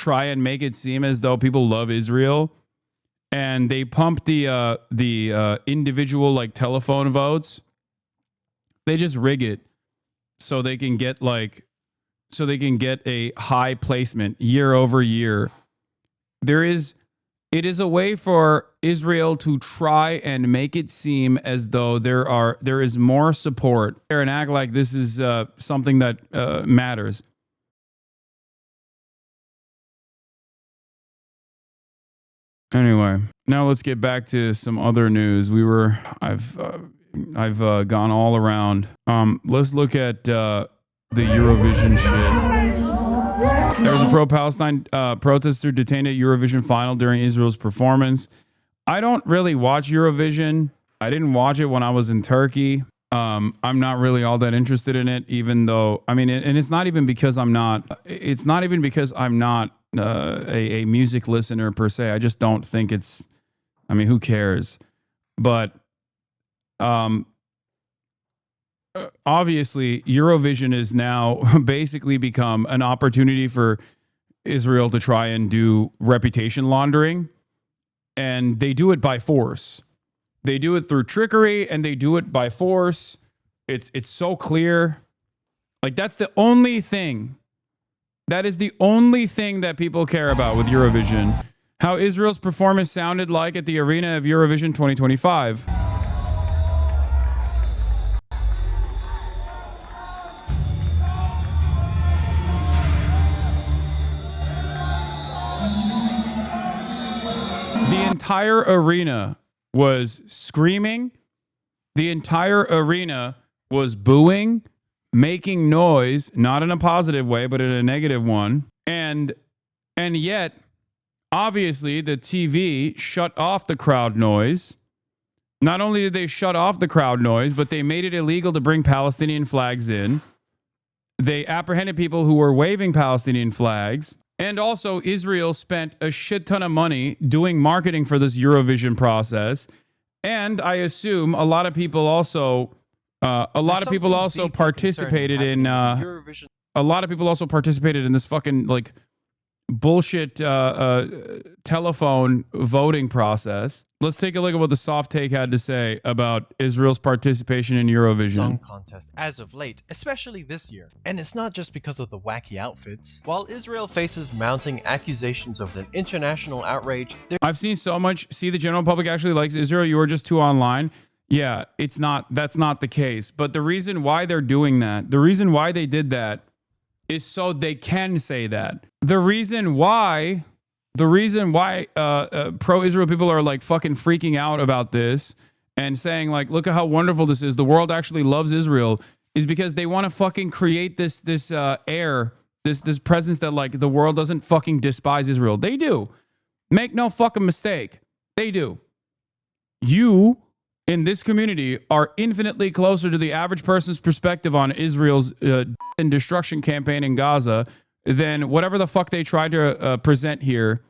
try and make it seem as though people love Israel, and they pump the individual like telephone votes. They just rig it so they can get a high placement year over year. It is a way for Israel to try and make it seem as though there is more support and act like this is something that matters. Anyway, now let's get back to some other news. I've gone all around. Let's look at the Eurovision shit. There was a pro-Palestine protester detained at Eurovision final during Israel's performance. I don't really watch Eurovision. I didn't watch it when I was in Turkey. I'm not really all that interested in it, even though, I mean, and it's not even because I'm not a music listener per se. I just don't think it's, I mean, who cares? But obviously, Eurovision is now basically become an opportunity for Israel to try and do reputation laundering. And they do it by force. They do it through trickery, and they do it by force. It's so clear. Like, that's the only thing. That is the only thing that people care about with Eurovision. How Israel's performance sounded like at the arena of Eurovision 2025. The entire arena was screaming. The entire arena was booing, making noise, not in a positive way, but in a negative one. And yet, obviously, the TV shut off the crowd noise. Not only did they shut off the crowd noise, but they made it illegal to bring Palestinian flags in. They apprehended people who were waving Palestinian flags. And also, Israel spent a shit ton of money doing marketing for this Eurovision process. And I assume a lot of people also participated in Eurovision. A lot of people also participated in this fucking like bullshit telephone voting process. Let's take a look at what the Soft Take had to say about Israel's participation in Eurovision Song Contest as of late, especially this year. And it's not just because of the wacky outfits. While Israel faces mounting accusations of an international outrage, I've seen so much. See, the general public actually likes Israel. You are just too online. Yeah, that's not the case. But the reason why they're doing that, the reason why they did that is so they can say that. The reason why pro-Israel people are like fucking freaking out about this and saying like, look at how wonderful this is. The world actually loves Israel, is because they want to fucking create this air, this presence that like the world doesn't fucking despise Israel. They do. Make no fucking mistake. They do. You in this community are infinitely closer to the average person's perspective on Israel's destruction campaign in Gaza than whatever the fuck they tried to present here.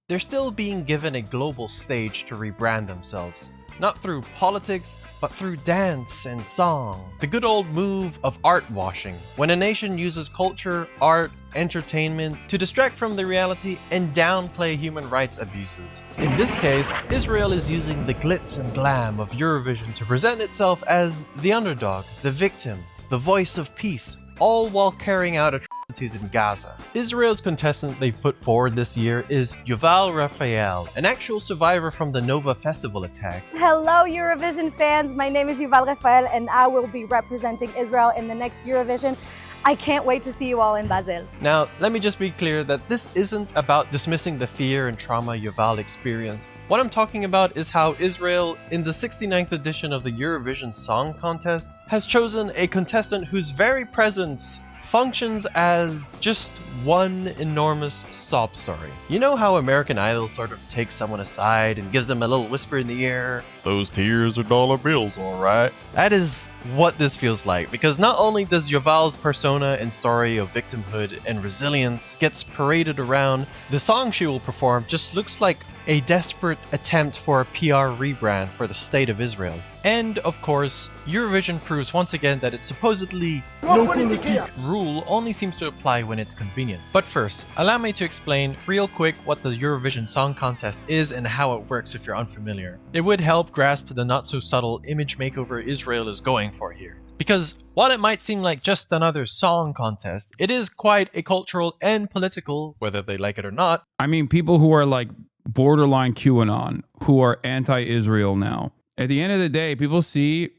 They're still being given a global stage to rebrand themselves. Not through politics, but through dance and song. The good old move of art washing, when a nation uses culture, art, entertainment to distract from the reality and downplay human rights abuses. In this case, Israel is using the glitz and glam of Eurovision to present itself as the underdog, the victim, the voice of peace, all while carrying out atrocities in Gaza. Israel's contestant they've put forward this year is Yuval Raphael, an actual survivor from the Nova Festival attack. Hello Eurovision fans, my name is Yuval Raphael and I will be representing Israel in the next Eurovision. I can't wait to see you all in Basel. Now, let me just be clear that this isn't about dismissing the fear and trauma Yuval experienced. What I'm talking about is how Israel, in the 69th edition of the Eurovision Song Contest, has chosen a contestant whose very presence functions as just one enormous sob story. You know how American Idol sort of takes someone aside and gives them a little whisper in the ear? Those tears are dollar bills, alright? That is what this feels like, because not only does Yuval's persona and story of victimhood and resilience gets paraded around, the song she will perform just looks like a desperate attempt for a PR rebrand for the state of Israel. And, of course, Eurovision proves once again that its supposedly no politique rule only seems to apply when it's convenient. Union. But first, allow me to explain real quick what the Eurovision Song Contest is and how it works if you're unfamiliar. It would help grasp the not so subtle image makeover Israel is going for here. Because while it might seem like just another song contest, it is quite a cultural and political, whether they like it or not. I mean, people who are like borderline QAnon, who are anti-Israel now. At the end of the day, people see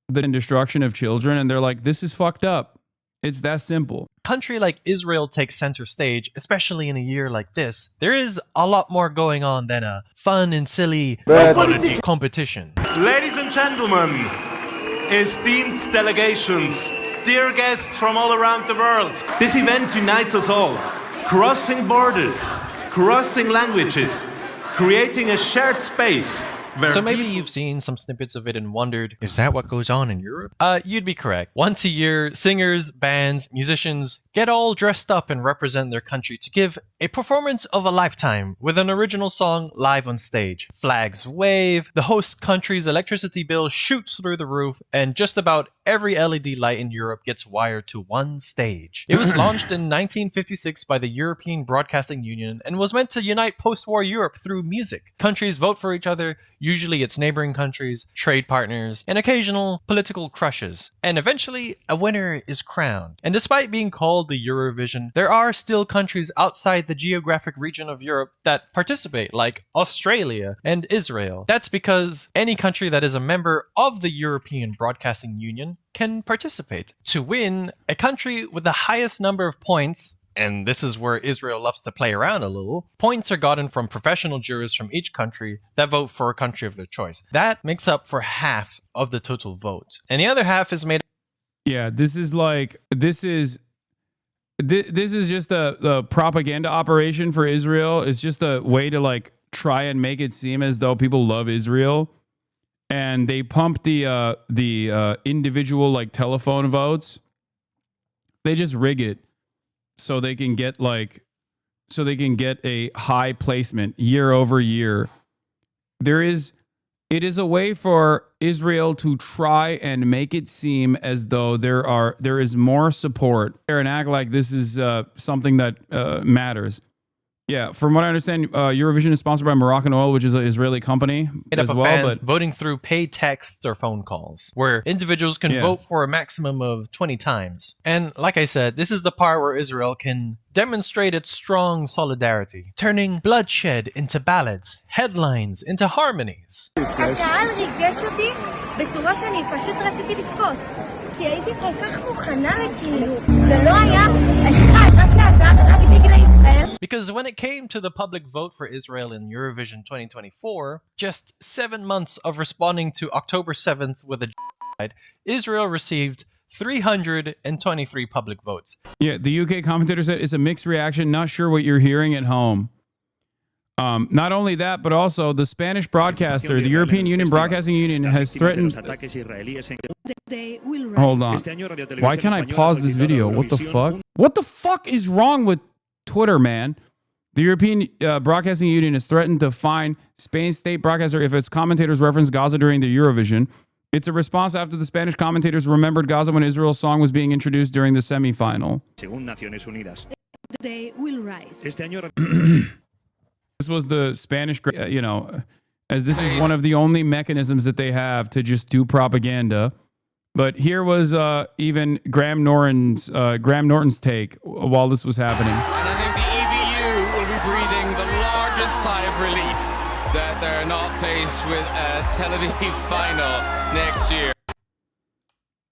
the destruction of children and they're like, this is fucked up. It's that simple. A country like Israel takes center stage, especially in a year like this. There is a lot more going on than a fun and silly competition. Ladies and gentlemen, esteemed delegations, dear guests from all around the world, this event unites us all, crossing borders, crossing languages, creating a shared space. So maybe you've seen some snippets of it and wondered, is that what goes on in Europe? You'd be correct. Once a year, singers, bands, musicians get all dressed up and represent their country to give a performance of a lifetime with an original song live on stage. Flags wave, the host country's electricity bill shoots through the roof, and just about every LED light in Europe gets wired to one stage. It was launched in 1956 by the European Broadcasting Union and was meant to unite post-war Europe through music. Countries vote for each other, usually it's neighboring countries, trade partners, and occasional political crushes. And eventually, a winner is crowned. And despite being called the Eurovision, there are still countries outside the geographic region of Europe that participate, like Australia and Israel. That's because any country that is a member of the European Broadcasting Union can participate. To win, a country with the highest number of points, and this is where Israel loves to play around a little, points are gotten from professional jurors from each country that vote for a country of their choice. That makes up for half of the total vote. And the other half is made... Yeah, this is just a propaganda operation for Israel. It's just a way to like try and make it seem as though people love Israel. And they pump the individual like telephone votes. They just rig it so they can get a high placement year over year. It is a way for Israel to try and make it seem as though there is more support and act like this is something that matters. Yeah, from what I understand, Eurovision is sponsored by Moroccan Oil, which is an Israeli company as well. Fans voting through paid texts or phone calls, where individuals can vote for a maximum of 20 times. And like I said, this is the part where Israel can demonstrate its strong solidarity, turning bloodshed into ballads, headlines into harmonies. הקהל ריגש אותי בצורה שאני פשוט רציתי לבכות. כי הייתי כל כך מוכנה לכאילו. ולא היה אחד, רק לעזב, רק דגל ישראל. Because when it came to the public vote for Israel in Eurovision 2024, just 7 months of responding to October 7th with a genocide, Israel received 323 public votes. Yeah, the UK commentator said it's a mixed reaction. Not sure what you're hearing at home. Not only that, but also the Spanish broadcaster, the European Union Broadcasting Union, has threatened... Hold on. Why can't I pause this video? What the fuck? What the fuck is wrong with Twitter, man? The European Broadcasting Union has threatened to fine Spain's state broadcaster if its commentators reference Gaza during the Eurovision. It's a response after the Spanish commentators remembered Gaza when Israel's song was being introduced during the semifinal. They will rise. This was the Spanish, as this is one of the only mechanisms that they have to just do propaganda. But here was even Graham Norton's take while this was happening. And I think the EBU will be breathing the largest sigh of relief that they're not faced with a Tel Aviv final next year.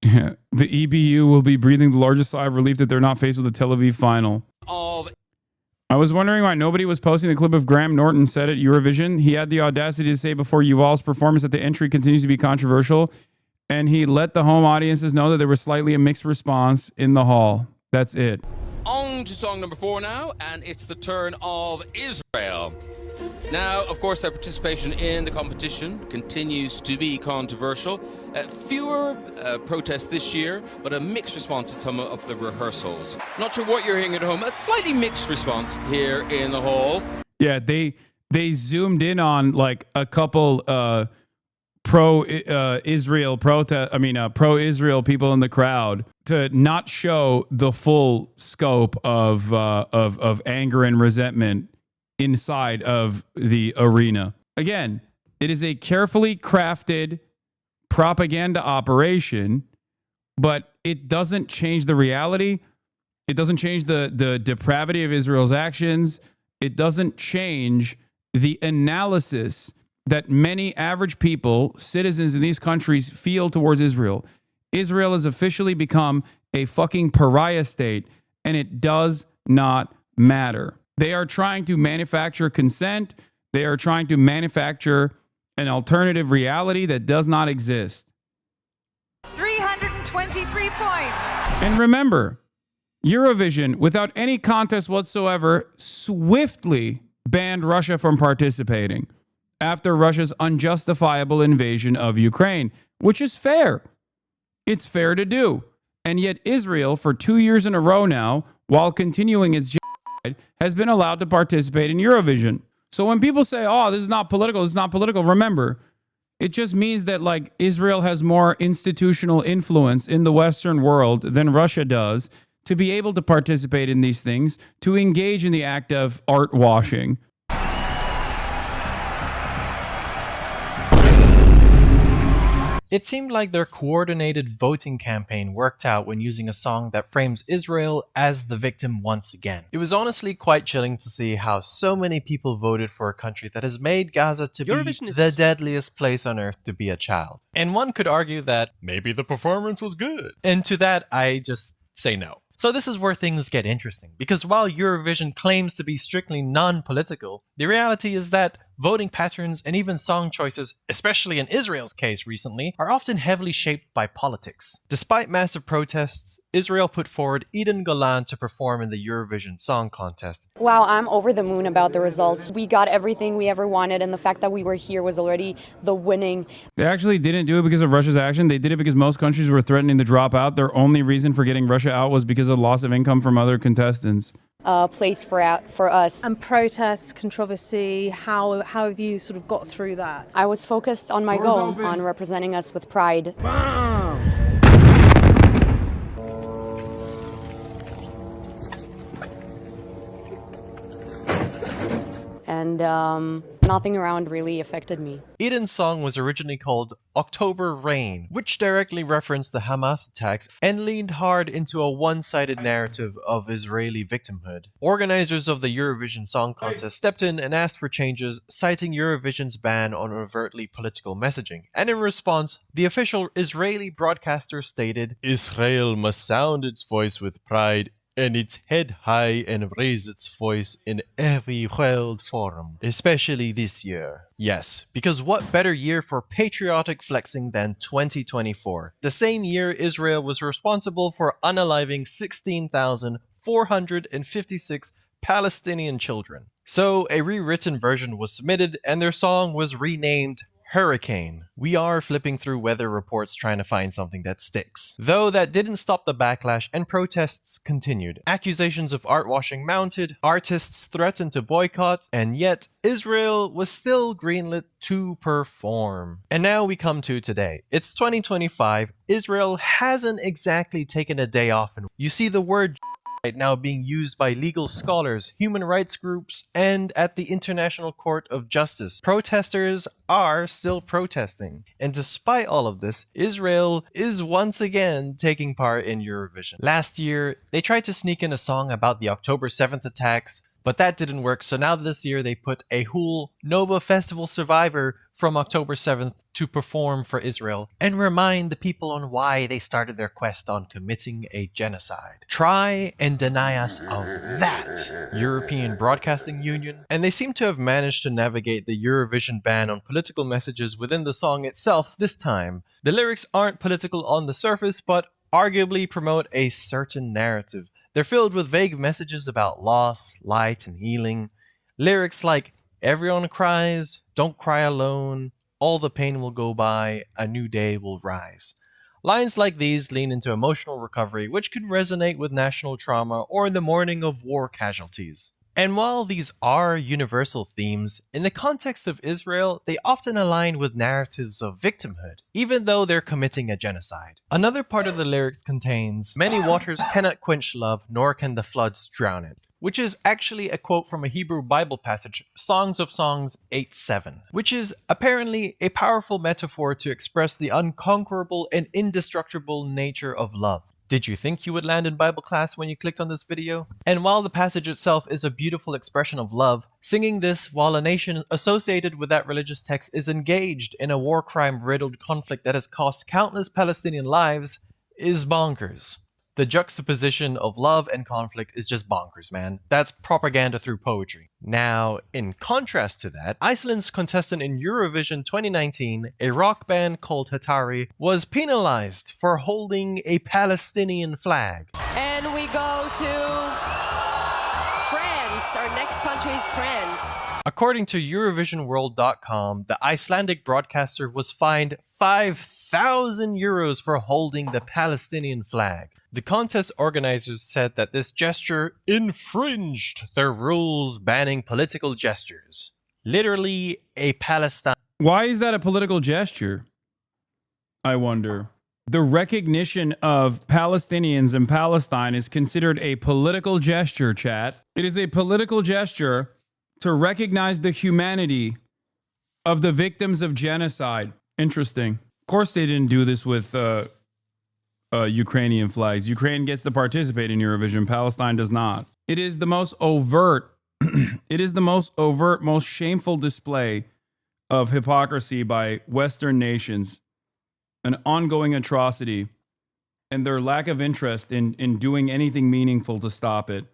Yeah, the EBU will be breathing the largest sigh of relief that they're not faced with a Tel Aviv final. I was wondering why nobody was posting the clip of Graham Norton said at Eurovision. He had the audacity to say before Yuval's performance that the entry continues to be controversial, and he let the home audiences know that there was slightly a mixed response in the hall. That's it. On to song number 4 now, and it's the turn of Israel. Now, of course, their participation in the competition continues to be controversial. Fewer protests this year, but a mixed response at some of the rehearsals. Not sure what you're hearing at home. A slightly mixed response here in the hall. Yeah, they zoomed in on like a couple pro-Israel pro-Israel people in the crowd to not show the full scope of anger and resentment inside of the arena. Again, it is a carefully crafted propaganda operation, but it doesn't change the reality. It doesn't change the depravity of Israel's actions. It doesn't change the analysis that many average people, citizens in these countries, feel towards Israel. Israel has officially become a fucking pariah state, and it does not matter. They are trying to manufacture consent. They are trying to manufacture an alternative reality that does not exist. 323 points. And remember, Eurovision, without any contest whatsoever, swiftly banned Russia from participating after Russia's unjustifiable invasion of Ukraine, which is fair. It's fair to do. And yet Israel, for 2 years in a row now, while continuing its genocide, has been allowed to participate in Eurovision. So when people say, oh, this is not political, remember, it just means that like Israel has more institutional influence in the Western world than Russia does to be able to participate in these things, to engage in the act of art washing. It seemed like their coordinated voting campaign worked out when using a song that frames Israel as the victim once again. It was honestly quite chilling to see how so many people voted for a country that has made Gaza to be the deadliest place on earth to be a child. And one could argue that maybe the performance was good. And to that, I just say no. So this is where things get interesting, because while Eurovision claims to be strictly non-political, the reality is that voting patterns and even song choices, especially in Israel's case recently, are often heavily shaped by politics. Despite massive protests, Israel put forward Eden Golan to perform in the Eurovision Song Contest. Wow, I'm over the moon about the results. We got everything we ever wanted, and the fact that we were here was already the winning. They actually didn't do it because of Russia's action. They did it because most countries were threatening to drop out. Their only reason for getting Russia out was because of loss of income from other contestants. Place for us. And protests, controversy, how have you sort of got through that? I was focused on my goal, on representing us with pride. And nothing around really affected me. Eden's song was originally called October Rain, which directly referenced the Hamas attacks and leaned hard into a one-sided narrative of Israeli victimhood. Organizers of the Eurovision Song Contest stepped in and asked for changes, citing Eurovision's ban on overtly political messaging. And in response, the official Israeli broadcaster stated, "Israel must sound its voice with pride and its head high and raise its voice in every world forum, especially this year." Yes, because what better year for patriotic flexing than 2024? The same year Israel was responsible for unaliving 16,456 Palestinian children. So a rewritten version was submitted and their song was renamed Hurricane. We are flipping through weather reports trying to find something that sticks. Though that didn't stop the backlash and protests continued. Accusations of art washing mounted, artists threatened to boycott, and yet Israel was still greenlit to perform. And now we come to today. It's 2025. Israel hasn't exactly taken a day off, and you see the word right now being used by legal scholars, human rights groups, and at the International Court of Justice. Protesters are still protesting. And despite all of this, Israel is once again taking part in Eurovision. Last year, they tried to sneak in a song about the October 7th attacks, but that didn't work, so now this year they put a whole Nova Festival survivor from October 7th to perform for Israel and remind the people on why they started their quest on committing a genocide. Try and deny us of that, European Broadcasting Union. And they seem to have managed to navigate the Eurovision ban on political messages within the song itself this time. The lyrics aren't political on the surface, but arguably promote a certain narrative. They're filled with vague messages about loss, light, and healing. Lyrics like, "Everyone cries, don't cry alone, all the pain will go by, a new day will rise." Lines like these lean into emotional recovery, which can resonate with national trauma or the mourning of war casualties. And while these are universal themes, in the context of Israel, they often align with narratives of victimhood, even though they're committing a genocide. Another part of the lyrics contains, "Many waters cannot quench love, nor can the floods drown it," which is actually a quote from a Hebrew Bible passage, Songs of Songs 8:7, which is apparently a powerful metaphor to express the unconquerable and indestructible nature of love. Did you think you would land in Bible class when you clicked on this video? And while the passage itself is a beautiful expression of love, singing this while a nation associated with that religious text is engaged in a war crime-riddled conflict that has cost countless Palestinian lives is bonkers. The juxtaposition of love and conflict is just bonkers, man. That's propaganda through poetry. Now, in contrast to that, Iceland's contestant in Eurovision 2019, a rock band called Hatari, was penalized for holding a Palestinian flag. And we go to France. Our next country is France. According to EurovisionWorld.com, the Icelandic broadcaster was fined 5,000 euros for holding the Palestinian flag. The contest organizers said that this gesture infringed their rules banning political gestures. Literally a Palestine. Why is that a political gesture? I wonder. The recognition of Palestinians in Palestine is considered a political gesture, chat. It is a political gesture to recognize the humanity of the victims of genocide. Interesting. Of course, they didn't do this with Ukrainian flags. Ukraine gets to participate in Eurovision. Palestine does not. It is the most overt, most shameful display of hypocrisy by Western nations, an ongoing atrocity, and their lack of interest in doing anything meaningful to stop it.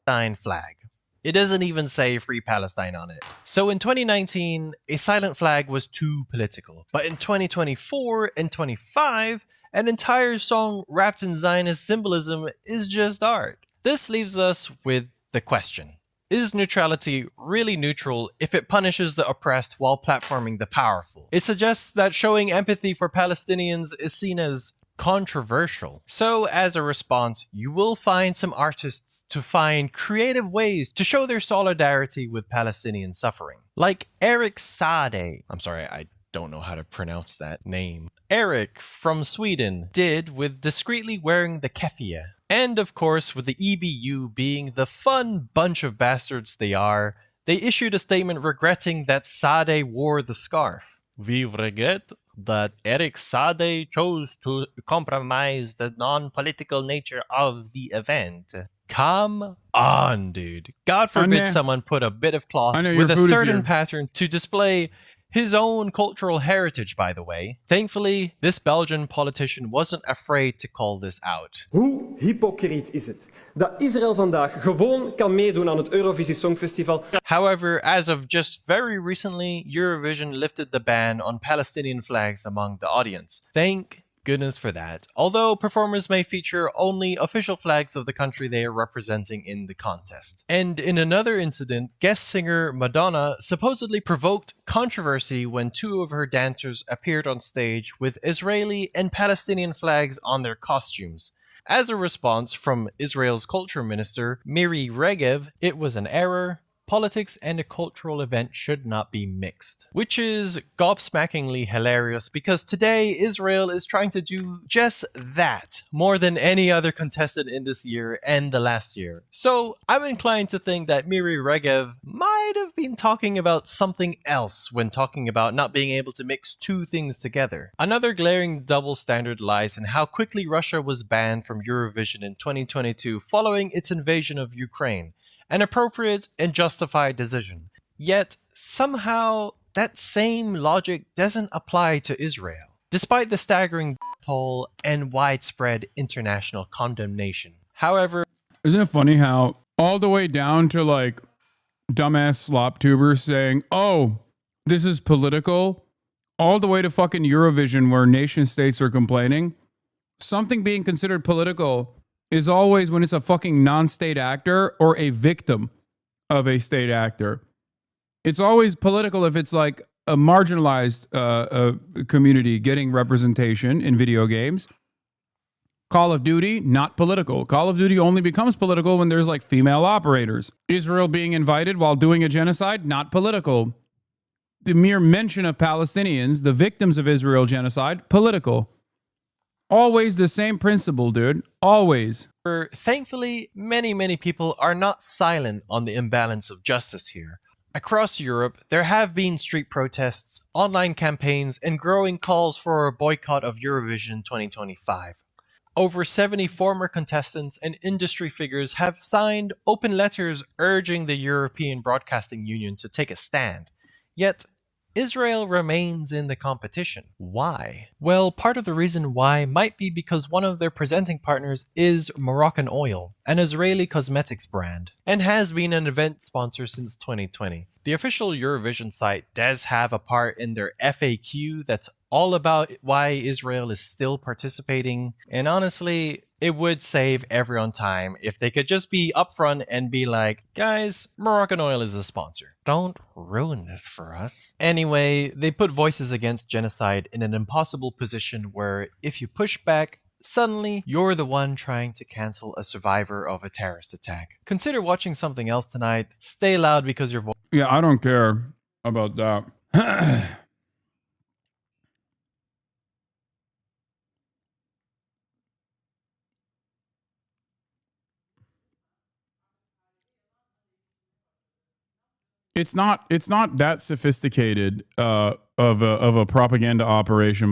Flag. It doesn't even say Free Palestine on it. So in 2019, a silent flag was too political. But in 2024 and 25, an entire song wrapped in Zionist symbolism is just art. This leaves us with the question: is neutrality really neutral if it punishes the oppressed while platforming the powerful? It suggests that showing empathy for Palestinians is seen as controversial. So as a response, you will find some artists to find creative ways to show their solidarity with Palestinian suffering. Like Eric Sade. I'm sorry, I don't know how to pronounce that name. Eric from Sweden did with discreetly wearing the keffiyeh. And of course, with the EBU being the fun bunch of bastards they are, they issued a statement regretting that Sade wore the scarf. We regret that Eric Sade chose to compromise the non-political nature of the event. Come on, dude. God forbid someone put a bit of cloth with a certain pattern to display his own cultural heritage, by the way. Thankfully, this Belgian politician wasn't afraid to call this out. Hoe hypocriet is het dat Israël vandaag gewoon kan meedoen aan het Eurovisie Songfestival? However, as of just very recently, Eurovision lifted the ban on Palestinian flags among the audience. Thank goodness for that. Although performers may feature only official flags of the country they are representing in the contest. And in another incident, guest singer Madonna supposedly provoked controversy when two of her dancers appeared on stage with Israeli and Palestinian flags on their costumes. As a response from Israel's culture minister, Miri Regev, it was an error. Politics and a cultural event should not be mixed. Which is gobsmackingly hilarious because today Israel is trying to do just that more than any other contestant in this year and the last year. So I'm inclined to think that Miri Regev might have been talking about something else when talking about not being able to mix two things together. Another glaring double standard lies in how quickly Russia was banned from Eurovision in 2022 following its invasion of Ukraine. An appropriate and justified decision. Yet, somehow, that same logic doesn't apply to Israel, despite the staggering toll and widespread international condemnation. However, isn't it funny how all the way down to like dumbass slop tubers saying, oh, this is political, all the way to fucking Eurovision where nation states are complaining, something being considered political is always when it's a fucking non-state actor or a victim of a state actor. It's always political if it's like a marginalized community getting representation in video games. Call of Duty, not political. Call of Duty only becomes political when there's like female operators. Israel being invited while doing a genocide, not political. The mere mention of Palestinians, the victims of Israel genocide, political. Always the same principle, dude. Always. Thankfully, many people are not silent on the imbalance of justice here. Across Europe, there have been street protests, online campaigns, and growing calls for a boycott of Eurovision 2025. Over 70 former contestants and industry figures have signed open letters urging the European Broadcasting Union to take a stand. Yet, Israel remains in the competition. Why? Well, part of the reason why might be because one of their presenting partners is Moroccan Oil, an Israeli cosmetics brand, and has been an event sponsor since 2020. The official Eurovision site does have a part in their FAQ that's all about why Israel is still participating, and honestly, it would save everyone time if they could just be upfront and be like, guys, Moroccan Oil is a sponsor. Don't ruin this for us. Anyway, they put voices against genocide in an impossible position where if you push back, suddenly you're the one trying to cancel a survivor of a terrorist attack. Consider watching something else tonight. Stay loud because your voice... Yeah, I don't care about that. It's not that sophisticated of a propaganda operation